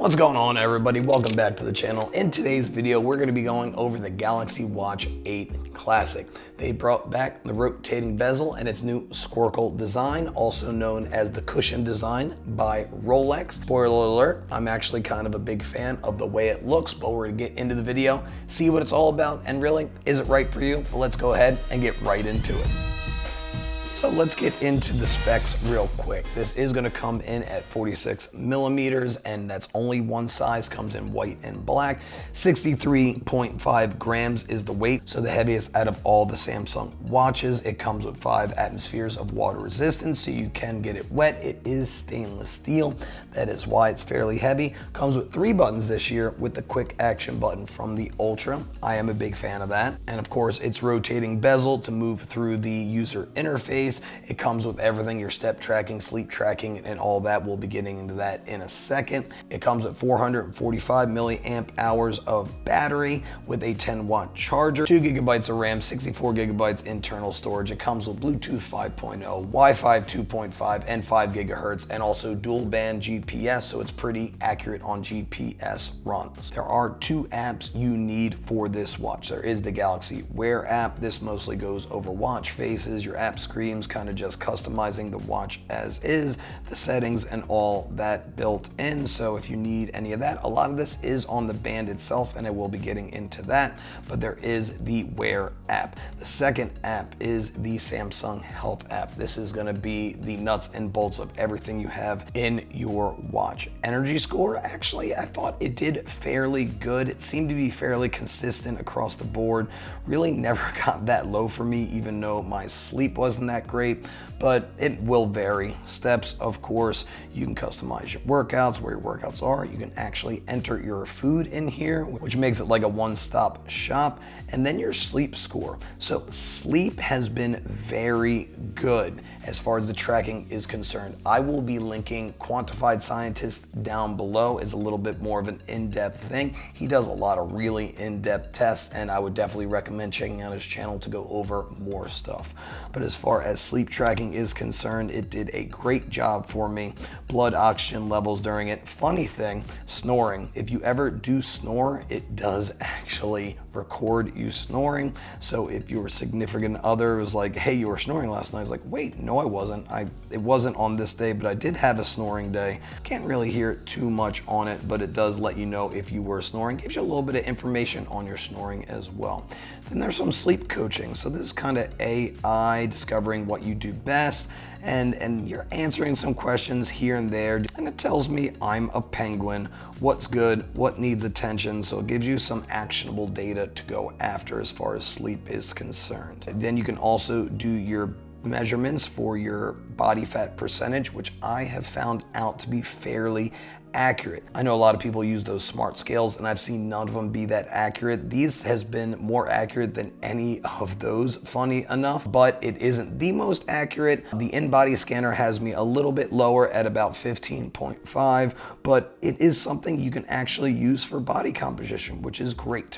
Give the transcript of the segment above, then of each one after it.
What's going on, everybody? Welcome back to the channel. In today's video, we're going to be going over the Galaxy Watch 8 Classic. They brought back the rotating bezel and its new squircle design, also known as the cushion design by Rolex. Spoiler alert, I'm actually kind of a big fan of the way it looks, but we're going to get into the video, see what it's all about, and really, is it right for you? Let's go ahead and get right into it. So let's get into the specs real quick. This is going to come in at 46 millimeters, and that's only one size, comes in white and black. 63.5 grams is the weight, so the heaviest out of all the Samsung watches. It comes with 5 atmospheres of water resistance, so you can get it wet. It is stainless steel. That is why it's fairly heavy. Comes with 3 buttons this year with the quick action button from the Ultra. I am a big fan of that. And of course, it's rotating bezel to move through the user interface. It comes with everything, your step tracking, sleep tracking, and all that. We'll be getting into that in a second. It comes with 445 milliamp hours of battery with a 10-watt charger, 2 gigabytes of RAM, 64 gigabytes internal storage. It comes with Bluetooth 5.0, Wi-Fi 2.5, and 5 gigahertz, and also dual band GPS, so it's pretty accurate on GPS runs. There are 2 apps you need for this watch. There is the Galaxy Wear app. This mostly goes over watch faces, your app screens, kind of just customizing the watch as is, the settings and all that built in. So if you need any of that, a lot of this is on the band itself, and I will be getting into that, but there is the Wear app. The second app is the Samsung Health app. This is going to be the nuts and bolts of everything you have in your watch. Energy score, actually, I thought it did fairly good. It seemed to be fairly consistent across the board. Really never got that low for me, even though my sleep wasn't that great, but it will vary. Steps, of course, you can customize your workouts, where your workouts are. You can actually enter your food in here, which makes it like a one-stop shop, and then your sleep score. So sleep has been very good as far as the tracking is concerned. I will be linking Quantified Scientist down below as a little bit more of an in-depth thing. He does a lot of really in-depth tests, and I would definitely recommend checking out his channel to go over more stuff. But as far as sleep tracking is concerned, it did a great job for me. Blood oxygen levels during it. Funny thing, snoring. If you ever do snore, it does actually record you snoring. So if your significant other was like, hey, you were snoring last night, it's like, wait, no, I wasn't. It wasn't on this day, but I did have a snoring day. Can't really hear too much on it, but it does let you know if you were snoring. Gives you a little bit of information on your snoring as well. Then there's some sleep coaching. So this is kind of AI discovering what you do best, and you're answering some questions here and there, and it tells me I'm a penguin, what's good, what needs attention. So it gives you some actionable data to go after as far as sleep is concerned. And then you can also do your measurements for your body fat percentage, which I have found out to be fairly accurate. I know a lot of people use those smart scales, and I've seen none of them be that accurate. These has been more accurate than any of those, funny enough, but it isn't the most accurate. The in-body scanner has me a little bit lower at about 15.5, but it is something you can actually use for body composition, which is great.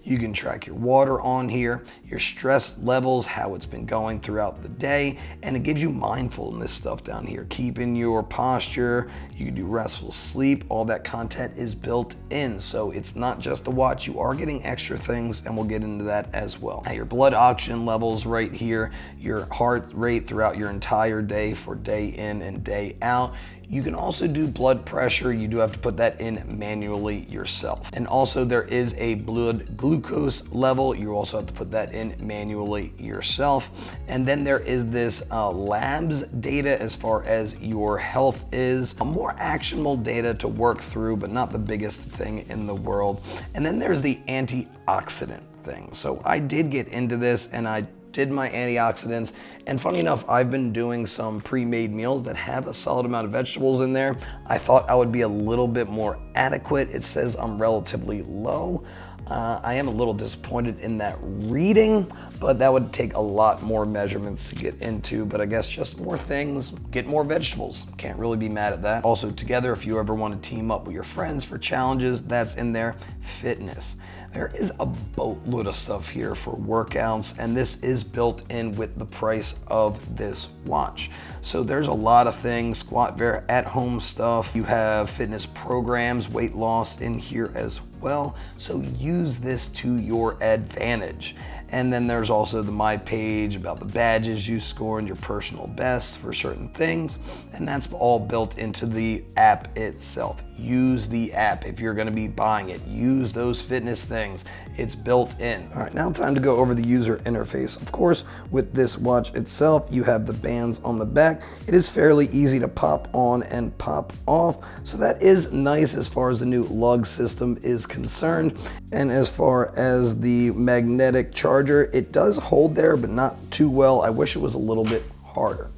You can track your water on here, your stress levels, how it's been going throughout the day, and it gives you mindfulness stuff down here, keeping your posture. You can do restful sleep. All that content is built in, so it's not just the watch. You are getting extra things, and we'll get into that as well. Now, your blood oxygen levels right here, your heart rate throughout your entire day for day in and day out. You can also do blood pressure. You do have to put that in manually yourself. And also there is a blood glucose level. You also have to put that in manually yourself. And then there is this labs data as far as your health is. More actionable data to work through, but not the biggest thing in the world. And then there's the antioxidant thing. So I did get into this, and I did my antioxidants, and funny enough, I've been doing some pre-made meals that have a solid amount of vegetables in there. I thought I would be a little bit more adequate. It says I'm relatively low. I am a little disappointed in that reading, but that would take a lot more measurements to get into, but I guess just more things, get more vegetables. Can't really be mad at that. Also together, if you ever want to team up with your friends for challenges, that's in there. Fitness. There is a boatload of stuff here for workouts, and this is built in with the price of this watch. So there's a lot of things, squat bear at home stuff. You have fitness programs, weight loss in here as well. So use this to your advantage. And then there's also the My page about the badges you score and your personal best for certain things. And that's all built into the app itself. Use the app if you're gonna be buying it. Use those fitness things. It's built in. All right, now time to go over the user interface. Of course, with this watch itself, you have the bands on the back. It is fairly easy to pop on and pop off. So that is nice as far as the new lug system is concerned. And as far as the magnetic charger, it does hold there, but not too well. I wish it was a little bit harder.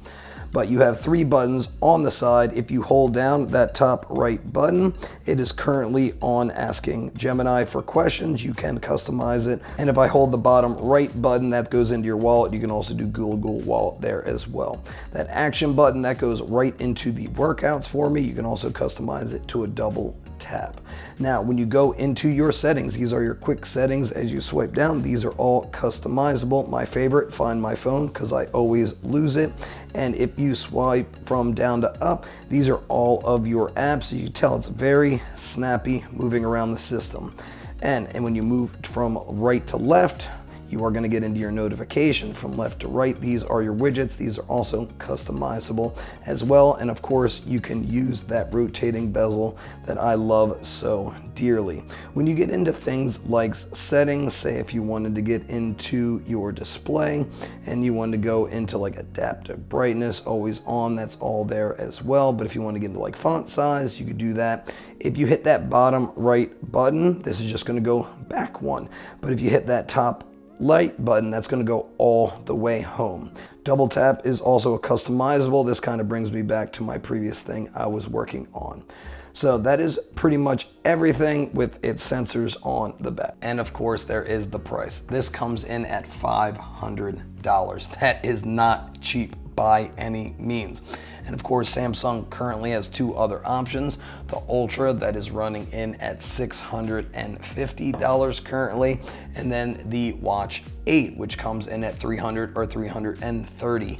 But you have 3 buttons on the side. If you hold down that top right button, it is currently on asking Gemini for questions. You can customize it. And if I hold the bottom right button, that goes into your wallet. You can also do Google Wallet there as well. That action button, that goes right into the workouts for me. You can also customize it to a double tap. Now, when you go into your settings, these are your quick settings. As you swipe down, these are all customizable. My favorite, Find My Phone, because I always lose it. And if you swipe from down to up, these are all of your apps. You can tell it's very snappy moving around the system. And when you move from right to left, you are going to get into your notification. From left to right, these are your widgets. These are also customizable as well. And of course, you can use that rotating bezel that I love so dearly. When you get into things like settings, say if you wanted to get into your display and you wanted to go into like adaptive brightness, always on, that's all there as well. But if you want to get into like font size, you could do that. If you hit that bottom right button, this is just going to go back one. But if you hit that top light button, that's going to go all the way home. Double tap is also a customizable. This kind of brings me back to my previous thing I was working on. So that is pretty much everything with its sensors on the back. And of course, there is the price. This comes in at $500. That is not cheap by any means. And of course, Samsung currently has 2 other options. The Ultra, that is running in at $650 currently, and then the Watch 8, which comes in at $300 or $330.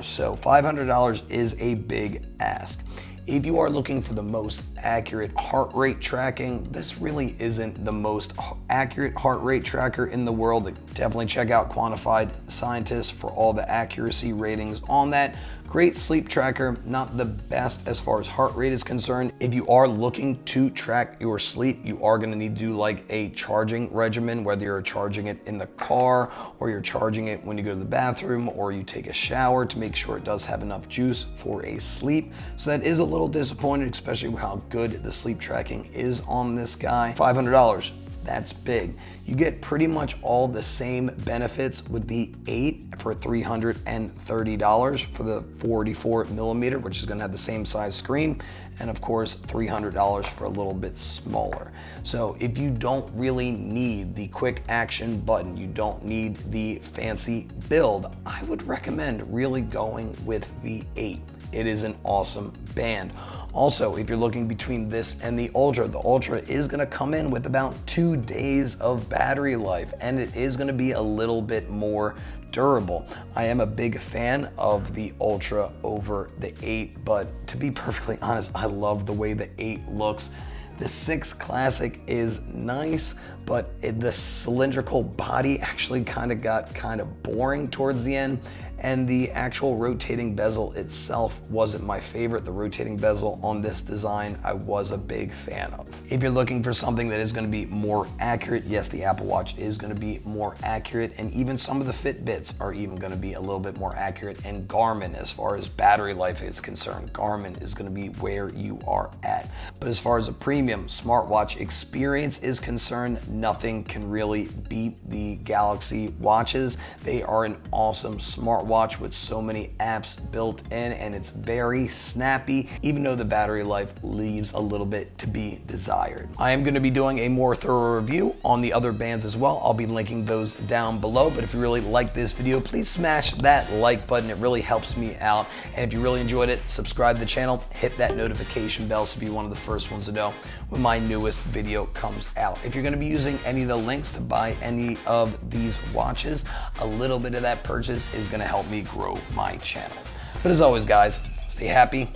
So $500 is a big ask. If you are looking for the most accurate heart rate tracking, this really isn't the most accurate heart rate tracker in the world. Definitely check out Quantified Scientists for all the accuracy ratings on that. Great sleep tracker, not the best as far as heart rate is concerned. If you are looking to track your sleep, you are gonna need to do like a charging regimen, whether you're charging it in the car or you're charging it when you go to the bathroom or you take a shower to make sure it does have enough juice for a sleep. So that is a little disappointed, especially with how good the sleep tracking is on this guy. $500. That's big. You get pretty much all the same benefits with the 8 for $330 for the 44 millimeter, which is gonna have the same size screen, and of course $300 for a little bit smaller. So if you don't really need the quick action button, you don't need the fancy build, I would recommend really going with the 8. It is an awesome band. Also, if you're looking between this and the Ultra is gonna come in with about 2 days of battery life, and it is gonna be a little bit more durable. I am a big fan of the Ultra over the 8, but to be perfectly honest, I love the way the 8 looks. The 6 Classic is nice, but the cylindrical body actually got kind of boring towards the end, and the actual rotating bezel itself wasn't my favorite. The rotating bezel on this design, I was a big fan of. If you're looking for something that is gonna be more accurate, yes, the Apple Watch is gonna be more accurate, and even some of the Fitbits are even gonna be a little bit more accurate, and Garmin, as far as battery life is concerned, Garmin is gonna be where you are at. But as far as a premium smartwatch experience is concerned, nothing can really beat the Galaxy watches. They are an awesome smartwatch. smartwatch with so many apps built in, and it's very snappy, even though the battery life leaves a little bit to be desired. I am going to be doing a more thorough review on the other bands as well. I'll be linking those down below, but if you really like this video, please smash that like button. It really helps me out. And if you really enjoyed it, subscribe to the channel, hit that notification bell so be one of the first ones to know when my newest video comes out. If you're going to be using any of the links to buy any of these watches, a little bit of that purchase is going to help me grow my channel. But as always, guys, stay happy,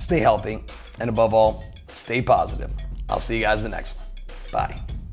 stay healthy, and above all, stay positive. I'll see you guys in the next one. Bye.